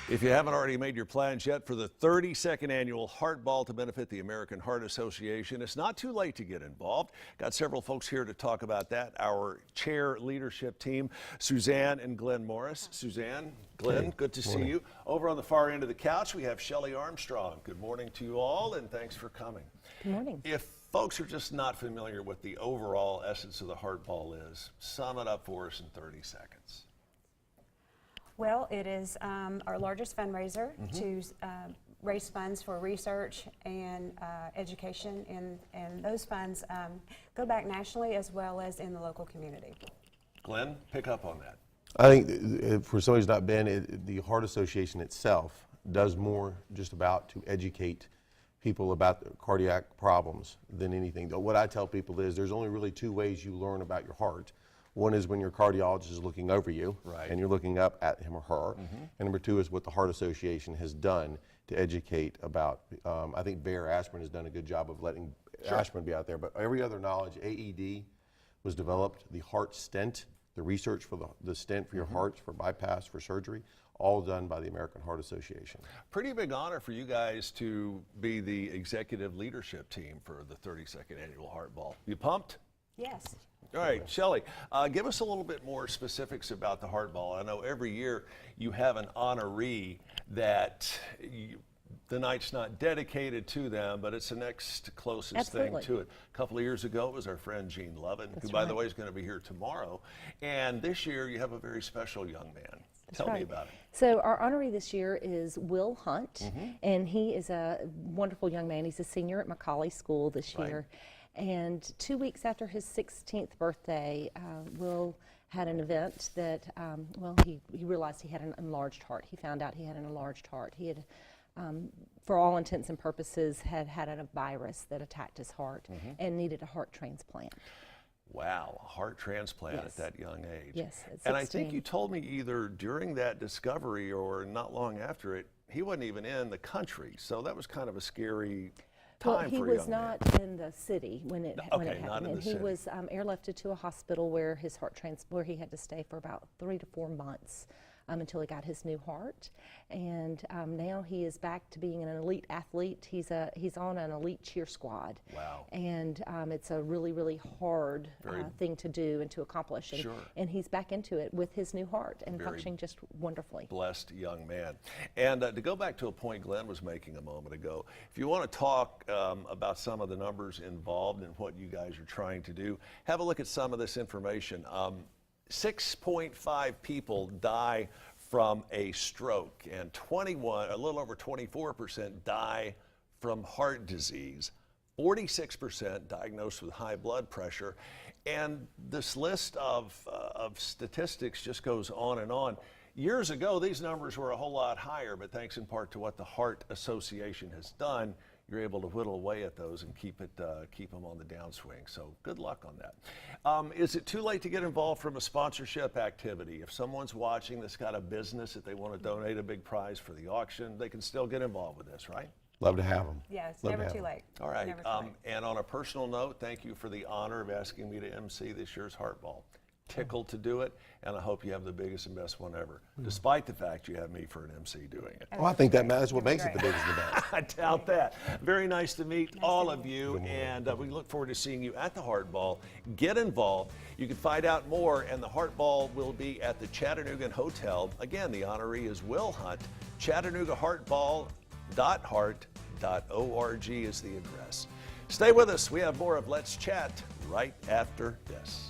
If you haven't already made your plans yet for the 32nd annual Heart Ball to benefit the American Heart Association, it's not too late to get involved. Got several folks here to talk about that. Our chair leadership team, Suzanne and Glenn Morris. Suzanne, Glenn, hey, good to see you. Over on the far end of the couch, we have Shelley Armstrong. Good morning to you all, and thanks for coming. Good morning. If folks are just not familiar with the overall essence of the Heart Ball is, sum it up for us in 30 seconds. Well, it is our largest fundraiser to raise funds for research and education, and those funds go back nationally as well as in the local community. Glenn, pick up on that. I think for somebody who's not been, the Heart Association itself does more just about to educate people about cardiac problems than anything. What I tell people is there's only really two ways you learn about your heart. One is when your cardiologist is looking over you, right, and you're looking up at him or her. And number two is what the Heart Association has done to educate about. I think Bayer Aspirin has done a good job of letting aspirin be out there, but every other knowledge, AED was developed, the heart stent, the research for the stent for your heart, for bypass, for surgery, all done by the American Heart Association. Pretty big honor for you guys to be the executive leadership team for the 32nd Annual Heart Ball. You pumped? Yes. All right, Shelley, give us a little bit more specifics about the Heart Ball. I know every year you have an honoree that the night's not dedicated to them, but it's the next closest thing to it. A couple of years ago, it was our friend Gene Lovin, who, by the way, is going to be here tomorrow. And this year, you have a very special young man. Tell me about it. So our honoree this year is Will Hunt, and he is a wonderful young man. He's a senior at Macaulay School this year. And 2 weeks after his 16th birthday, Will had an event that, well, he realized he had an enlarged heart. He found out he had an enlarged heart. He had, for all intents and purposes, had a virus that attacked his heart and needed a heart transplant. Wow, a heart transplant at that young age. Yes, at 16. And I think you told me either during that discovery or not long after it, he wasn't even in the country. So that was kind of a scary time for a young man. Well, he was not in the city when it happened. Not in the and he city. was airlifted to a hospital where his where he had to stay for about 3 to 4 months until he got his new heart. And now he is back to being an elite athlete. He's on an elite cheer squad. Wow. And it's a really, really hard thing to do and to accomplish. And, and he's back into it with his new heart and functioning just wonderfully. Blessed young man. And to go back to a point Glenn was making a moment ago, if you want to talk about some of the numbers involved and what you guys are trying to do, have a look at some of this information. 6.5 people die from a stroke, and a little over 24% die from heart disease. 46% diagnosed with high blood pressure, and this list of statistics just goes on and on. Years ago, these numbers were a whole lot higher, but thanks in part to what the Heart Association has done, you're able to whittle away at those and keep them on the downswing. So good luck on that. Is it too late to get involved from a sponsorship activity? If someone's watching that's got a business that they want to donate a big prize for the auction, they can still get involved with this, right? Love to have them. Yeah, it's never too late. All right. Never too late. And on a personal note, thank you for the honor of asking me to MC this year's Heart Ball. Tickled to do it, and I hope you have the biggest and best one ever, despite the fact you have me for an MC doing it. Well, I think that's what makes it the biggest and the best. I doubt that. Very nice to meet all of you, and we look forward to seeing you at the Heart Ball. Get involved. You can find out more, and the Heart Ball will be at the Chattanooga Hotel. Again, the honoree is Will Hunt. ChattanoogaHeartBall.heart.org is the address. Stay with us. We have more of Let's Chat right after this.